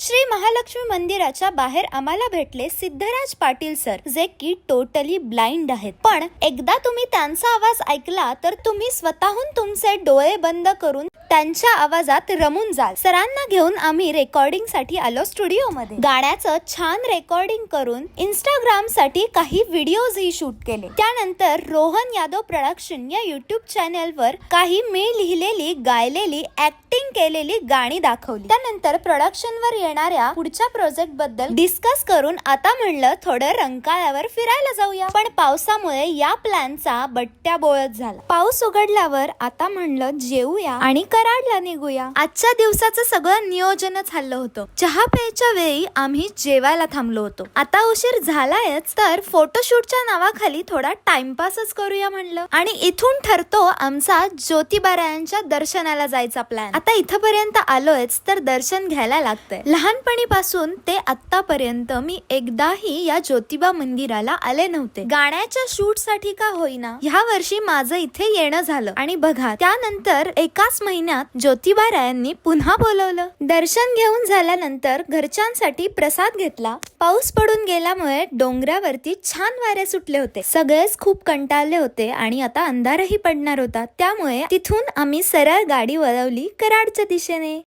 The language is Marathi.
श्री महालक्ष्मी मंदिराच्या बाहेर आम्हाला भेटले सिद्धराज पाटील सर, जे की टोटली ब्लाइंड आहेत. पण एकदा तुम्ही त्यांचा आवाज ऐकला तर तुम्ही स्वतःहून तुमचे डोळे बंद करून त्यांच्या आवाजात रमून जाल. सरांना घेऊन आम्ही रेकॉर्डिंग साठी आलो स्टुडिओ मध्ये. गाण्याचं छान रेकॉर्डिंग करून इंस्टाग्राम साठी काही व्हिडिओजही शूट केले. त्यानंतर रोहन यादव प्रोडक्शन या युट्यूब चॅनल वर काही मी लिहिलेली, गायलेली, ऍक्टिंग केलेली गाणी दाखवली. त्यानंतर प्रोडक्शन वर येणाऱ्या पुढच्या प्रोजेक्ट बद्दल डिस्कस करून आता म्हणलं थोडं रंकाळ्यावर फिरायला जाऊया. पण पावसामुळे या प्लॅनचा बट्ट्या बोळत झाला. पाऊस उघडल्यावर आता म्हणलं जेवूया आणि कराडला निघूया. आजच्या दिवसाचं सगळं नियोजनच हल्लं होतं. चहा प्यायच्या वेळी आम्ही जेवायला थांबलो होतो. आता उशीर झालायच तर फोटोशूटच्या नावाखाली थोडा टाइमपासच करूया म्हणलं. आणि इथून ठरतो आमचा ज्योतिबारायांच्या दर्शनाला जायचा प्लॅन. आता इथपर्यंत आलोयच तर दर्शन घ्यायला लागतंय. लहानपणीपासून ते आतापर्यंत मी एकदाही या ज्योतिबा मंदिराला आले नव्हते. गाण्याच्या शूट साठी का होईना ह्या वर्षी माझं इथे येणं झालं. आणि बघा, त्यानंतर एकाच महिन्यात ज्योतिबारायांनी पुन्हा बोलवलं. दर्शन घेऊन झाल्यानंतर घरच्यांसाठी प्रसाद घेतला. पाऊस पडून गेल्यामुळे डोंगरावरती छान वारे सुटले होते. सगळेच खूप कंटाळले होते आणि आता अंधारही पडणार होता. त्यामुळे तिथून आम्ही सरळ गाडी वळवली कराडच्या दिशेने.